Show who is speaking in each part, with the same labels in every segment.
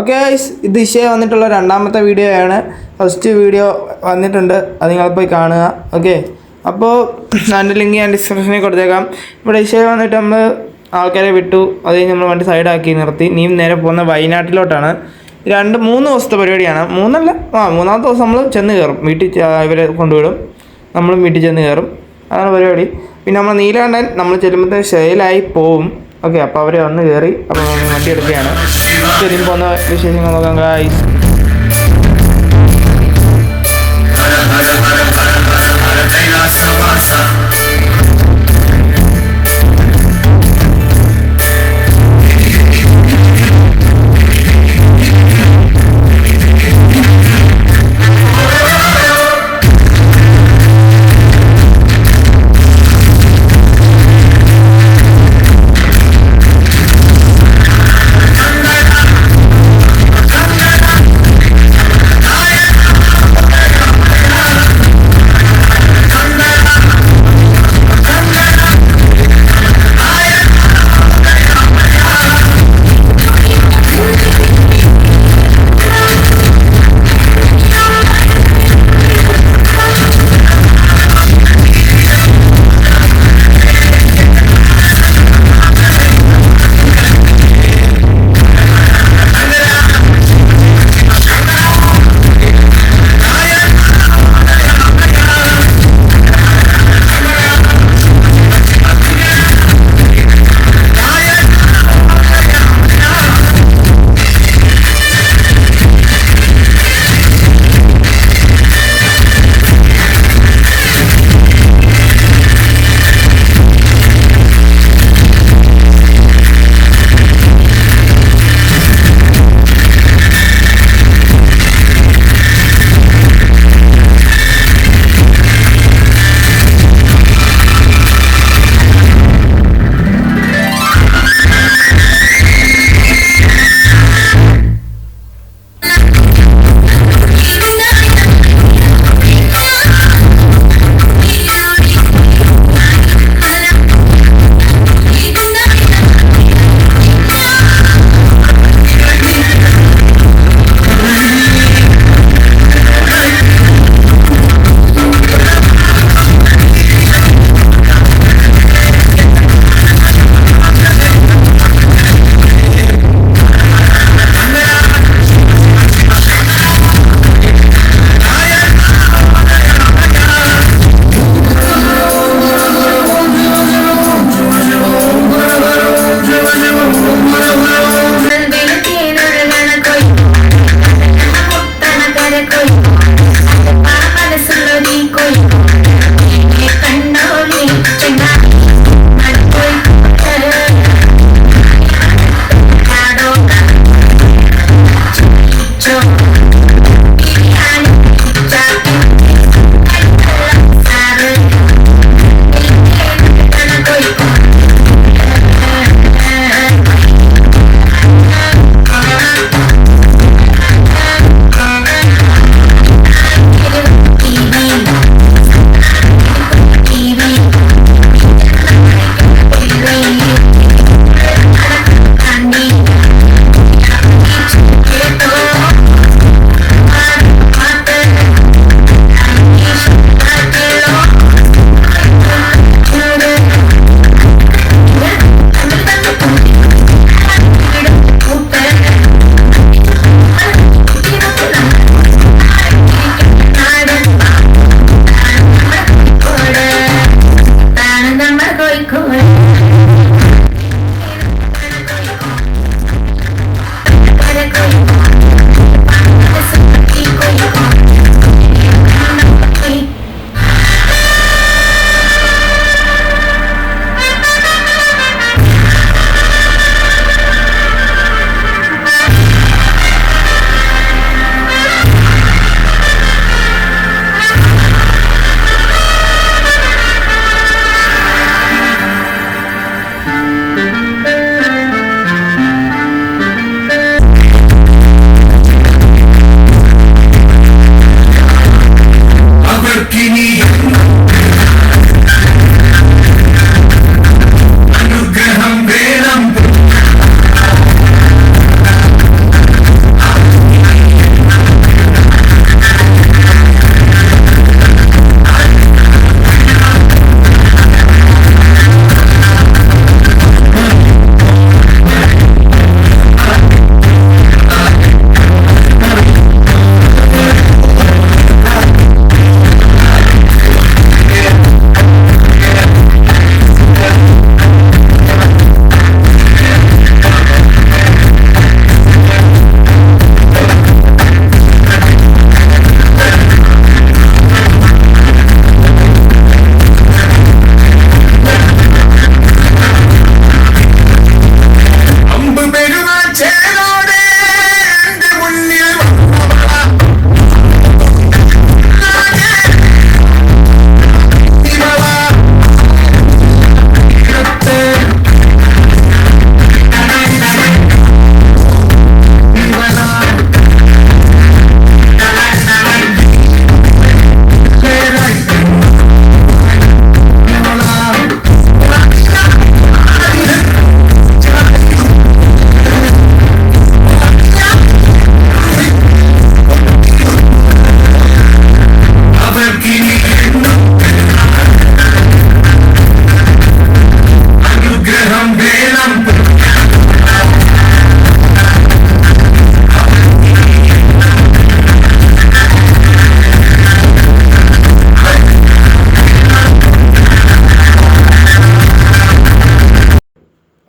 Speaker 1: Okay guys, ഇത് ഇഷയ വന്നിട്ടുള്ള രണ്ടാമത്തെ വീഡിയോ ആണ്. ഫസ്റ്റ് വീഡിയോ വന്നിട്ടുണ്ട്, അത് നിങ്ങൾ പോയി കാണുക. ഓക്കെ, അപ്പോൾ അതിൻ്റെ ലിങ്ക് ഞാൻ ഡിസ്ക്രിപ്ഷനിൽ കൊടുത്തേക്കാം. ഇവിടെ ഇഷയ വന്നിട്ട് നമ്മൾ ആൾക്കാരെ വിട്ടു, അത് കഴിഞ്ഞ് നമ്മൾ വണ്ടി സൈഡാക്കി നിർത്തി. നീയും നേരെ പോകുന്ന വയനാട്ടിലോട്ടാണ്. 2-3 ദിവസത്തെ പരിപാടിയാണ്. മൂന്നാമത്തെ ദിവസം നമ്മൾ ചെന്ന് കയറും, വീട്ടിൽ ഇവരെ കൊണ്ടുവിടും, നമ്മളും വീട്ടിൽ ചെന്ന് കയറും. അതാണ് പരിപാടി. പിന്നെ നമ്മൾ നീലാണ്ടൻ നമ്മൾ ചെല്ലുമ്പോഴത്തേക്ക് ഷെയിലായി പോവും. ഓക്കെ, അപ്പോൾ അവർ വന്ന് കയറി, അപ്പോൾ വണ്ടി എടുക്കുകയാണ്. ചെല്ലും പോകുന്ന വിശേഷങ്ങൾ നോക്കാം ഗായ്സ്.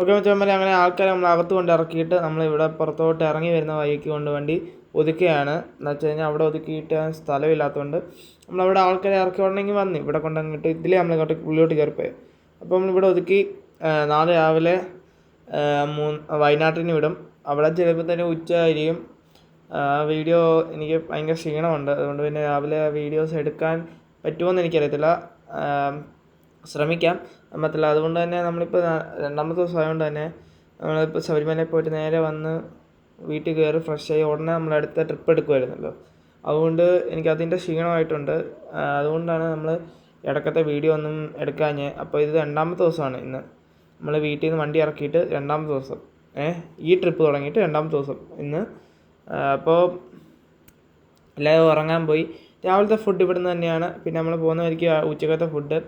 Speaker 1: ഓക്കെ മച്ചാന്മാരെ, അങ്ങനെ ആൾക്കാരെ നമ്മൾ അകത്ത് കൊണ്ട് ഇറക്കിയിട്ട് നമ്മളിവിടെ പുറത്തോട്ട് ഇറങ്ങി വരുന്ന വഴിക്ക് കൊണ്ട് വണ്ടി ഒതുക്കുകയാണ്. എന്ന് വെച്ച് കഴിഞ്ഞാൽ അവിടെ ഒതുക്കിയിട്ട് സ്ഥലമില്ലാത്തതുകൊണ്ട് നമ്മളവിടെ ആൾക്കാരെ ഇറക്കി ഉണ്ടെങ്കിൽ വന്ന് ഇവിടെ കൊണ്ടങ്ങിട്ട് ഇതിലേ നമ്മളിങ്ങോട്ട് ഉള്ളിലോട്ട് കയറിപ്പോയി. അപ്പോൾ നമ്മളിവിടെ ഒതുക്കി നാളെ രാവിലെ വയനാട്ടിന് വിടും. അവിടെ ചിലപ്പോൾ തന്നെ ഉച്ച ആയിരിക്കും. വീഡിയോ എനിക്ക് ഭയങ്കര ക്ഷീണമുണ്ട്, അതുകൊണ്ട് പിന്നെ രാവിലെ വീഡിയോസ് എടുക്കാൻ പറ്റുമോയെന്ന് എനിക്കറിയത്തില്ല. ശ്രമിക്കാം, പറ്റില്ല. അതുകൊണ്ട് തന്നെ നമ്മളിപ്പോൾ രണ്ടാമത്തെ ദിവസം ആയതുകൊണ്ട് തന്നെ നമ്മളിപ്പോൾ ശബരിമലയിൽ പോയിട്ട് നേരെ വന്ന് വീട്ടിൽ കയറി ഫ്രഷായി ഉടനെ നമ്മളടുത്ത ട്രിപ്പ് എടുക്കുമായിരുന്നല്ലോ. അതുകൊണ്ട് എനിക്കതിൻ്റെ ക്ഷീണമായിട്ടുണ്ട്. അതുകൊണ്ടാണ് നമ്മൾ ഇടയ്ക്കത്തെ വീഡിയോ ഒന്നും എടുക്കാഞ്ഞ്. അപ്പോൾ ഇത് രണ്ടാമത്തെ ദിവസമാണ് ഇന്ന്. നമ്മൾ വീട്ടിൽ നിന്ന് വണ്ടി ഇറക്കിയിട്ട് രണ്ടാമത്തെ ദിവസം, ഈ ട്രിപ്പ് തുടങ്ങിയിട്ട് രണ്ടാമത്തെ ദിവസം ഇന്ന്. അപ്പോൾ എല്ലാവരും ഉറങ്ങാൻ പോയി. രാവിലത്തെ ഫുഡ് ഇവിടുന്ന് തന്നെയാണ്. പിന്നെ നമ്മൾ പോകുന്ന വഴിക്ക് ഉച്ചക്കത്തെ ഫുഡ്,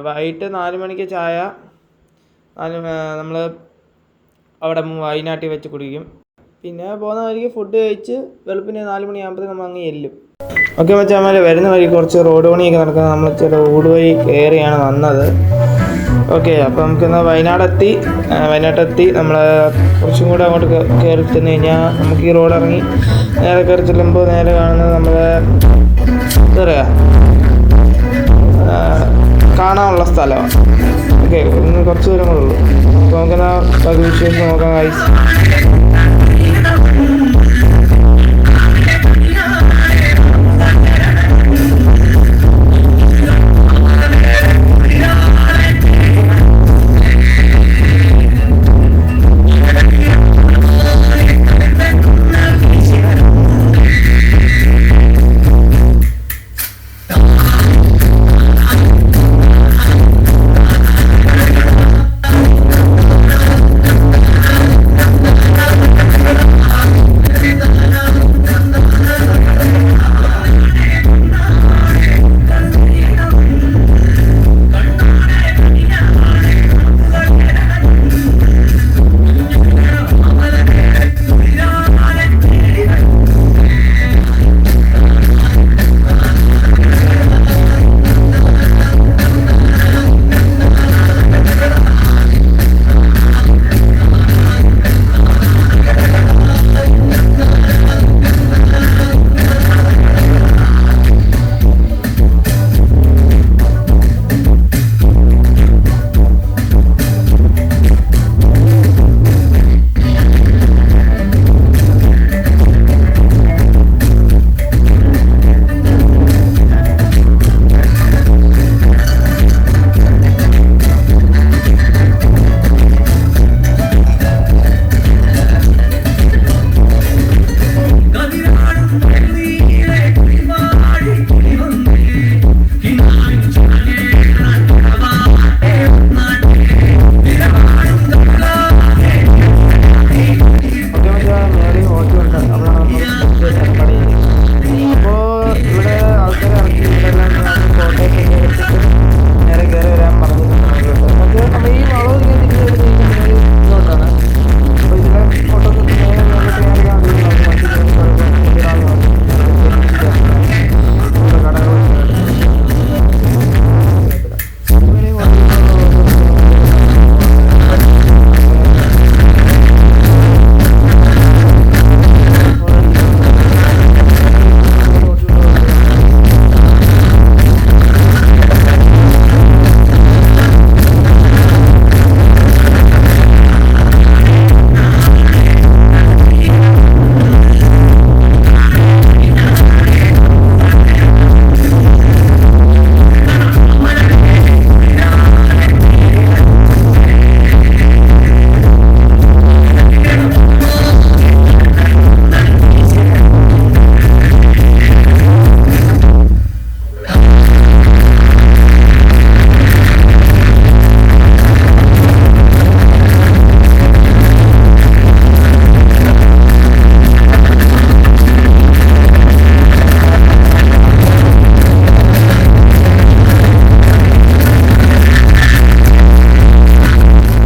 Speaker 1: വൈകിട്ട് 4 മണിക്ക് ചായ നമ്മൾ അവിടെ വയനാട്ടിൽ വെച്ച് കുടിക്കും. പിന്നെ പോകുന്ന വഴിക്ക് ഫുഡ് കഴിച്ച് വെളുപ്പിന് 4 മണിയാകുമ്പോഴത്തേക്കും നമ്മൾ അങ്ങ് ചെല്ലും. ഓക്കെ മച്ചാന്മാരെ, വരുന്ന വഴി കുറച്ച് റോഡ് പണിയൊക്കെ നടക്കുന്നത്, നമ്മൾ ചില ഊട് വഴി കയറിയാണ് വന്നത്. ഓക്കെ, അപ്പോൾ നമുക്കിന്ന് വയനാട്ടെത്തി നമ്മൾ കുറച്ചും കൂടെ അങ്ങോട്ട് കയറി ചെന്ന് കഴിഞ്ഞാൽ നമുക്ക് ഈ റോഡ് ഇറങ്ങി നേരെ കയറി ചെല്ലുമ്പോൾ നേരെ കാണുന്നത് നമ്മളെ എന്താ പറയുക, കാണാനുള്ള സ്ഥലമാണ്. ഓക്കെ, ഇന്ന് കുറച്ച് ദൂരം കൂടെ ഉള്ളൂ. അപ്പോൾ നമുക്കെന്നാ ബാക്കി വിഷയം നോക്കാം ഗൈസ്.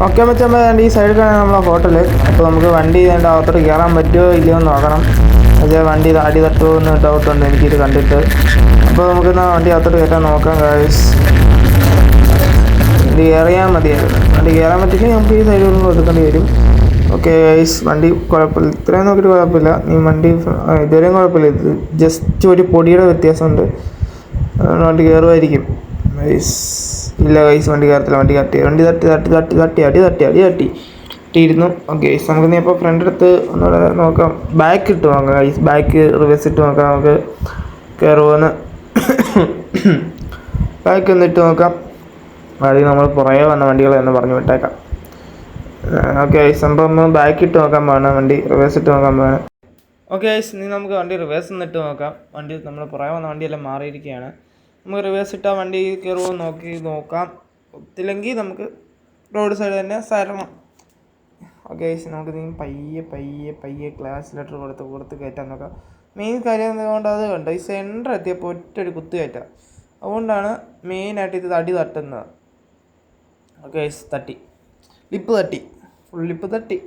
Speaker 1: ഓക്കെ മച്ചാൻ, ഈ സൈഡിലാണ് നമ്മളെ ഹോട്ടൽ. അപ്പോൾ നമുക്ക് വണ്ടി ഇതിൻ്റെ അകത്തോട്ട് കയറാൻ പറ്റുമോ ഇല്ലയോ എന്ന് നോക്കണം. പക്ഷേ വണ്ടി അടി തട്ടുമോ എന്ന് ഡൗട്ടുണ്ട് എനിക്കിത് കണ്ടിട്ട്. അപ്പോൾ നമുക്കെന്നാൽ വണ്ടി അകത്തോട്ട് കയറ്റാൻ നോക്കാം ഗൈസ്. വണ്ടി കയറിയാൽ മതിയായിരുന്നു. വണ്ടി കയറാൻ പറ്റില്ല, നമുക്ക് ഈ സൈഡിൽ ഒതുക്കേണ്ടി വരും. ഓക്കെ ഗൈസ്, വണ്ടി കുഴപ്പമില്ല, ഇത്രയും നോക്കിയിട്ട് കുഴപ്പമില്ല. നീ വണ്ടി ഇതുവരെയും കുഴപ്പമില്ല, ഇത് ജസ്റ്റ് ഒരു പൊടിയുടെ വ്യത്യാസമുണ്ട്, വണ്ടി കയറുമായിരിക്കും ഗൈസ്. ഇല്ല ഗൈസ്, വണ്ടി കയറത്തില്ല, വണ്ടി തട്ടിയിരുന്നു. ഓക്കെ ഗൈസ്, നമുക്ക് നീ അപ്പോൾ ഫ്രണ്ട് എടുത്ത് ഒന്നുകൂടെ നോക്കാം, ബാക്ക് ഇട്ട് നോക്കാം ഗൈസ്, ബാക്ക് റിവേഴ്സ് ഇട്ട് നോക്കാം നമുക്ക് കയറുമെന്ന്. ബാക്ക് ഒന്ന് ഇട്ട് നോക്കാം, വഴി നമ്മൾ പുറകെ വന്ന വണ്ടികളെന്ന് പറഞ്ഞു വിട്ടേക്കാം. ഓക്കെ ഗൈസ്, സംഭവം ബാക്ക് ഇട്ട് നോക്കാൻ പോകണം, വണ്ടി റിവേഴ്സ് ഇട്ട് നോക്കാൻ പോകണം. ഓക്കെ ഗൈസ്, ഇനി നമുക്ക് വണ്ടി റിവേഴ്സ് ഒന്നിട്ട് നോക്കാം. വണ്ടി നമ്മൾ പുറകെ വന്ന വണ്ടിയെല്ലാം മാറിയിരിക്കുകയാണ്. നമുക്ക് റിവേഴ്സ് ഇട്ടാൽ വണ്ടി കയറുമോ നോക്കാം. ഒത്തില്ലെങ്കിൽ നമുക്ക് റോഡ് സൈഡ് തന്നെ സരണം. ഓക്കെ ഗൈസ്, നമുക്ക് നീ പയ്യെ ക്ലാസ് ലെറ്റർ കൊടുത്ത് കയറ്റാൻ നോക്കാം. മെയിൻ കാര്യം എന്തുകൊണ്ട് അത് കണ്ടോ, ഈ സെൻറ്റർ എത്തിയപ്പോൾ ഒറ്റൊരു കുത്ത് കയറ്റാം, അതുകൊണ്ടാണ് മെയിനായിട്ട് ഇത് തട്ടുന്നത്. ഓക്കെ ഗൈസ്, ഫുൾ ലിപ്പ് തട്ടി.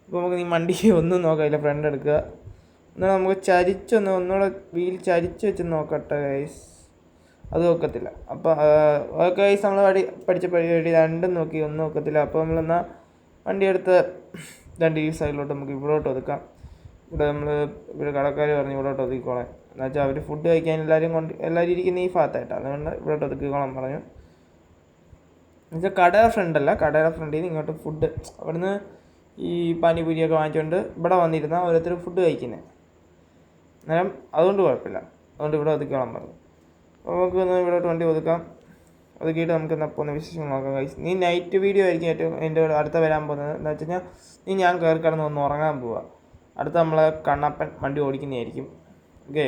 Speaker 1: അപ്പോൾ നമുക്ക് നീ വണ്ടി ഒന്നും നോക്കാം, ഇല്ല ഫ്രണ്ട് എടുക്കുക, എന്നാൽ നമുക്ക് ഒന്നുകൂടെ വീൽ ചരിച്ച് വെച്ച് നോക്കട്ടെ ഗൈസ്. അത് നോക്കത്തില്ല. അപ്പോൾ ഓക്കെ ഗൈസ്, നമ്മൾ പഠിച്ച പരിപാടി രണ്ടും നോക്കി, ഒന്നും നോക്കത്തില്ല. അപ്പോൾ നമ്മളെന്നാൽ വണ്ടി എടുത്ത് രണ്ട് ഈ സൈഡിലോട്ട് നമുക്ക് ഇവിടോട്ട് ഒതുക്കാം. ഇവിടെ കടക്കാർ പറഞ്ഞ് ഇവിടോട്ട് ഒതുക്കിക്കോളാം, എന്നുവെച്ചാൽ അവർ ഫുഡ് കഴിക്കാൻ എല്ലാവരും ഇരിക്കുന്ന ഈ ഭാഗത്തായിട്ടാണ്, അതുകൊണ്ട് ഇവിടോട്ട് ഒതുക്കിക്കോളാം പറഞ്ഞു. എന്നുവെച്ചാൽ കടയുടെ ഫ്രണ്ടിൽ നിന്ന് ഇങ്ങോട്ട് ഫുഡ്, അവിടുന്ന് ഈ പാനിപൂരിയൊക്കെ വാങ്ങിച്ചുകൊണ്ട് ഇവിടെ വന്നിരുന്നാൽ ഓരോരുത്തർ ഫുഡ് കഴിക്കുന്നത്. അന്നേരം അതുകൊണ്ട് കുഴപ്പമില്ല, അതുകൊണ്ട് ഇവിടെ ഒതുക്കിക്കോളാൻ പറഞ്ഞു. അപ്പോൾ നമുക്ക് ഒന്ന് ഇവിടോട്ട് വണ്ടി ഒതുക്കാം. ഒതുക്കിയിട്ട് നമുക്ക് എന്നാൽ പോകുന്ന വിശേഷം നോക്കാം ഗൈസ്. നീ നൈറ്റ് വീഡിയോ ആയിരിക്കും ഏറ്റവും എൻ്റെ അടുത്ത വരാൻ പോകുന്നത്. എന്താ വെച്ച് കഴിഞ്ഞാൽ ഞാൻ കയറി കിടന്ന് ഒന്ന് ഉറങ്ങാൻ പോവുക. അടുത്ത നമ്മളെ കണ്ണപ്പൻ വണ്ടി ഓടിക്കുന്നതായിരിക്കും. ഓക്കെ,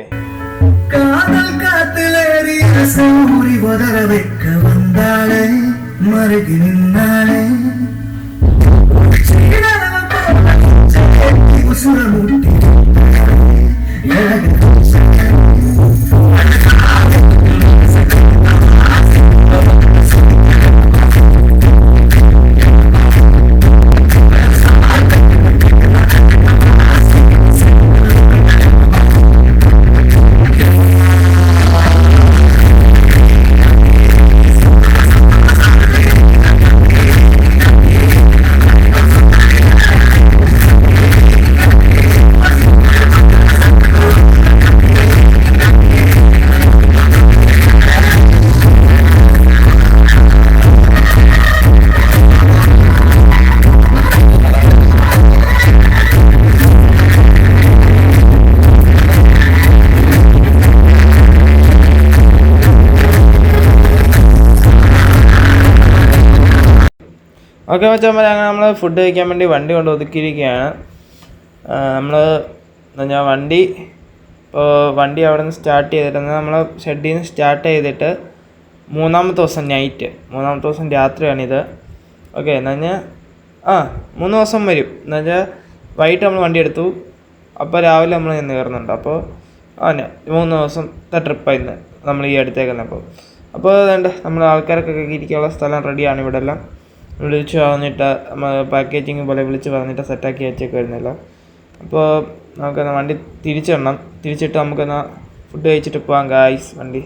Speaker 1: ഓക്കെ മച്ചാന്മാരെ, അങ്ങനെ നമ്മൾ ഫുഡ് കഴിക്കാൻ വേണ്ടി വണ്ടി കൊണ്ട് ഒതുക്കിയിരിക്കുകയാണ്. നമ്മൾ എന്താ വണ്ടി അവിടെ നിന്ന് സ്റ്റാർട്ട് ചെയ്തിട്ട് നമ്മൾ ഷെഡിൽ നിന്ന് സ്റ്റാർട്ട് ചെയ്തിട്ട് മൂന്നാമത്തെ ദിവസം രാത്രിയാണിത്. ഓക്കെ, എന്ന് പറഞ്ഞാൽ 3 ദിവസം വരും. എന്ന് വെച്ചാൽ വൈകിട്ട് നമ്മൾ വണ്ടി എടുത്തു, അപ്പോൾ രാവിലെ നമ്മൾ നിന്ന് കയറുന്നുണ്ട്. അപ്പോൾ 3 ദിവസത്തെ ട്രിപ്പായിരുന്നു നമ്മൾ ഈ അടുത്തേക്കുന്നത്. അപ്പോൾ അതുകൊണ്ട് നമ്മൾ ആൾക്കാർക്കൊക്കെ ഇരിക്കാനുള്ള സ്ഥലം റെഡിയാണ്. ഇവിടെ എല്ലാം വിളിച്ച് പറഞ്ഞിട്ട് പാക്കേജിങ് പോലെ വിളിച്ച് പറഞ്ഞിട്ട് സെറ്റാക്കി വെച്ചേക്ക് വരുന്നില്ല. അപ്പോൾ നമുക്കെന്നാൽ വണ്ടി തിരിച്ചിട്ട് നമുക്കെന്നാൽ ഫുഡ് കഴിച്ചിട്ട് പോകാം ഗായ്സ്. വണ്ടി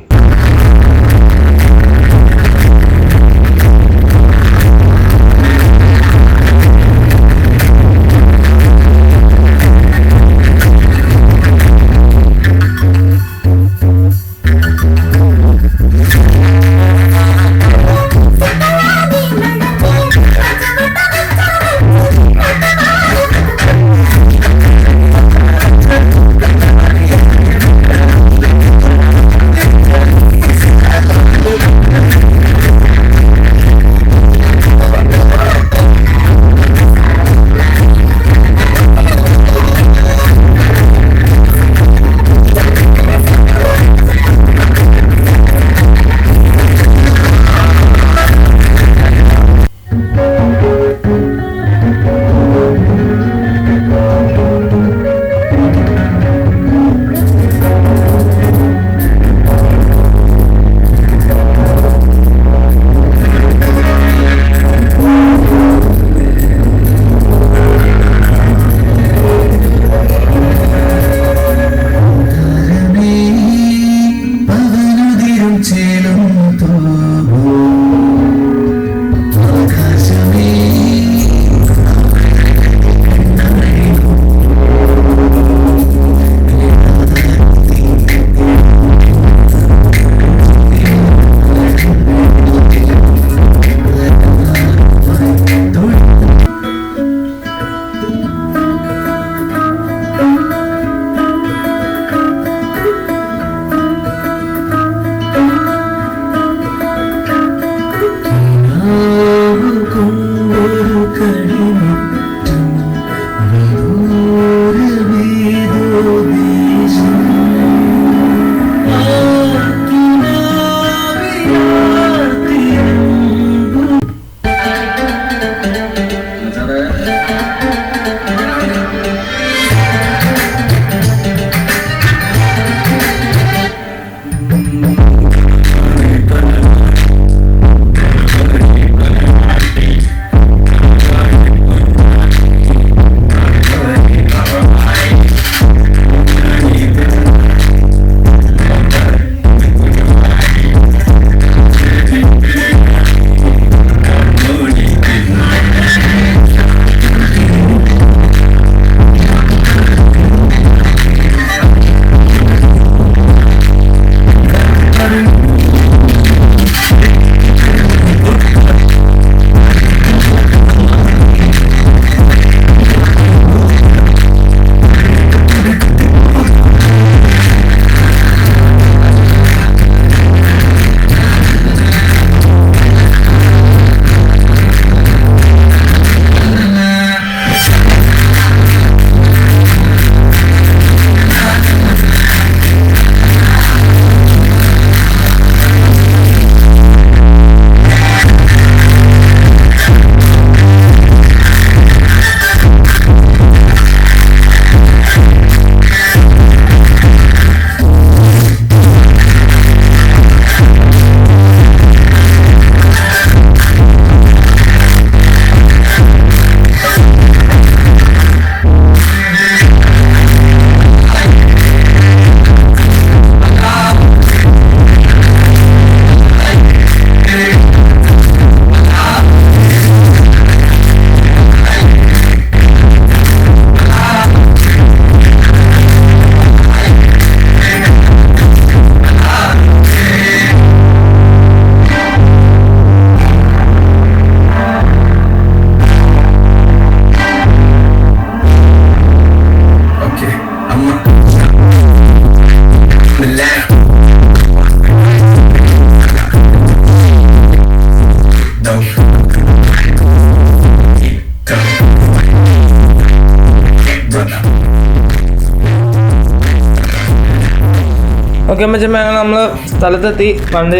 Speaker 1: ഓക്കെ മച്ചമ്മ, ഞങ്ങൾ നമ്മൾ സ്ഥലത്തെത്തി. വണ്ടി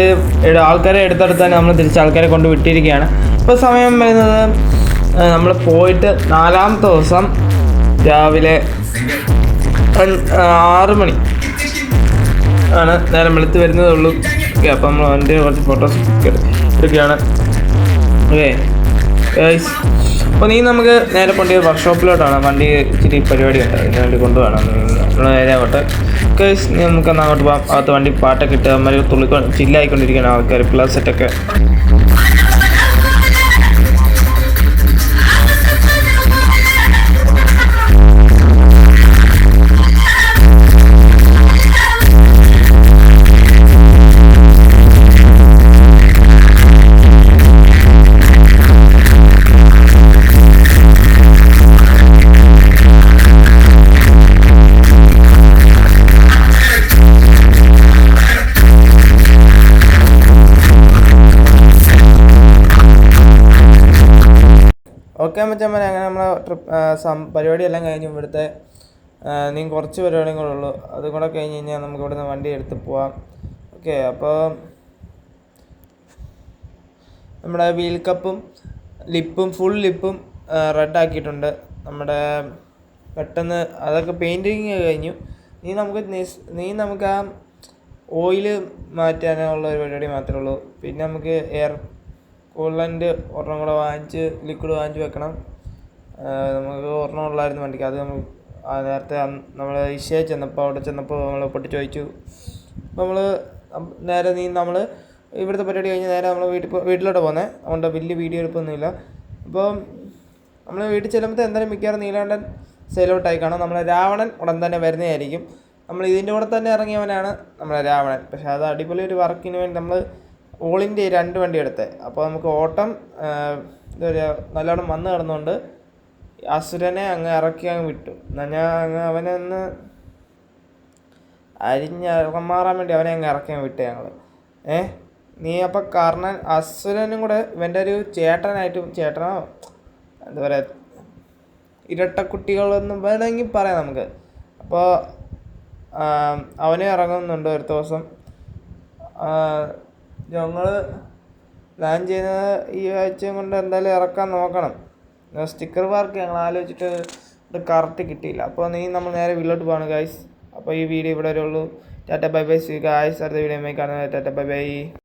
Speaker 1: ആൾക്കാരെ എടുത്തെടുത്ത് തന്നെ നമ്മൾ തിരിച്ച് ആൾക്കാരെ കൊണ്ട് വിട്ടിരിക്കുകയാണ്. ഇപ്പോൾ സമയം വരുന്നത് നമ്മൾ പോയിട്ട് 4ാമത്തെ ദിവസം രാവിലെ 6 മണി ആണ്. നേരം വെളുത്ത് വരുന്നതേ ഉള്ളൂ. ഓക്കെ, അപ്പോൾ നമ്മൾ വണ്ടി കുറച്ച് ഫോട്ടോസ് എടുക്കുകയാണ്. ഓക്കെ ഗൈസ്, അപ്പോൾ നീ നമുക്ക് നേരെ കൊണ്ടുപോയി വർക്ക്ഷോപ്പിലോട്ടാണ്. വണ്ടി ഇച്ചിരി പരിപാടി ഉണ്ട്, അതിന് വേണ്ടി കൊണ്ടുപോകണം. നമ്മൾ നേരെ അങ്ങോട്ട് ഗൈസ്, നീ നമുക്കൊന്ന് അങ്ങോട്ട് പോകാം. അകത്ത് വണ്ടി പാട്ടൊക്കെ ഇട്ട് അമ്മ ചില്ലായിക്കൊണ്ടിരിക്കുകയാണ് ആൾക്കാർ, പ്ലസ് സെറ്റൊക്കെ. ഓക്കെ മച്ചമ്മ, അങ്ങനെ നമ്മളെ പരിപാടിയെല്ലാം കഴിഞ്ഞു. ഇവിടുത്തെ നീ കുറച്ച് പരിപാടിയും കൂടെ ഉള്ളൂ. അതും കൂടെ കഴിഞ്ഞ് കഴിഞ്ഞാൽ നമുക്ക് ഇവിടുന്ന് വണ്ടി എടുത്ത് പോവാം. ഓക്കെ, അപ്പോൾ നമ്മുടെ വീൽ കപ്പും ഫുൾ ലിപ്പും റെഡാക്കിയിട്ടുണ്ട്. നമ്മുടെ പെട്ടെന്ന് അതൊക്കെ പെയിൻറ്റിങ് കഴിഞ്ഞു. നീ നമുക്ക് ആ ഓയിൽ മാറ്റാനുള്ള ഒരു പരിപാടി മാത്രമേ ഉള്ളൂ. പിന്നെ നമുക്ക് എയർ കൂളൻ്റ് ഒരെണ്ണം കൂടെ ലിക്വിഡ് വാങ്ങിച്ച് വെക്കണം. നമുക്ക് ഒരെണ്ണം ഉള്ളായിരുന്നു വണ്ടിക്ക്. അത് നമ്മൾ നേരത്തെ നമ്മൾ അവിടെ ചെന്നപ്പോൾ നമ്മൾ പൊട്ടിച്ച് ചോദിച്ചു. അപ്പോൾ നമ്മൾ ഇവിടുത്തെ പരിപാടി കഴിഞ്ഞ് നേരെ നമ്മൾ വീട്ടിലോട്ട് പോകുന്നത്. അതുകൊണ്ട് വലിയ വീഡിയോ എടുപ്പൊന്നുമില്ല. അപ്പോൾ നമ്മൾ വീട്ടിൽ ചെല്ലുമ്പോൾ എന്തായാലും മിക്കവാറും നീലാണ്ടൻ സെയിലോട്ടായി കാണും. നമ്മളെ രാവണൻ ഉടൻ തന്നെ വരുന്നതായിരിക്കും. നമ്മൾ ഇതിൻ്റെ കൂടെ തന്നെ ഇറങ്ങിയവനാണ് നമ്മളെ രാവണൻ. പക്ഷേ അത് അടിപൊളി ഒരു വർക്കിന് വേണ്ടി നമ്മൾ ഓൾ ഇന്ത്യ 2 വണ്ടി എടുത്തത്. അപ്പോൾ നമുക്ക് ഓട്ടം എന്താ പറയുക, നല്ലോണം വന്ന് കിടന്നുകൊണ്ട് അസുരനെ ഇറക്കി വിട്ടു. എന്നാൽ അവനെ ഒന്ന് അരിഞ്ഞമാറാൻ വേണ്ടി അവനെ ഇറക്കി വിട്ടു ഞങ്ങൾ. നീ അപ്പോൾ കർണൻ അസുരനും കൂടെ ഇവൻ്റെ ഒരു ചേട്ടനോ എന്താ പറയുക, ഇരട്ടക്കുട്ടികളൊന്നും വേണമെങ്കിൽ പറയാം നമുക്ക്. അപ്പോൾ അവനെ ഇറങ്ങുന്നുണ്ട് ഒരു ദിവസം. ഞങ്ങൾ പ്ലാൻ ചെയ്യുന്നത് ഈ ആഴ്ചയും കൊണ്ട് എന്തായാലും ഇറക്കാൻ നോക്കണം. സ്റ്റിക്കർ വർക്ക് ഞങ്ങൾ ആലോചിച്ചിട്ട് ഇത് കറക്റ്റ് കിട്ടിയില്ല. അപ്പോൾ നമ്മൾ നേരെ വീട്ടിലോട്ട് പോവാണ് ഗൈസ്. അപ്പോൾ ഈ വീഡിയോ ഇവിടെ വരെ ഉള്ളൂ. Tata bye bye. See guys, അടുത്ത വീഡിയോ കാണുന്നത്. Tata bye by.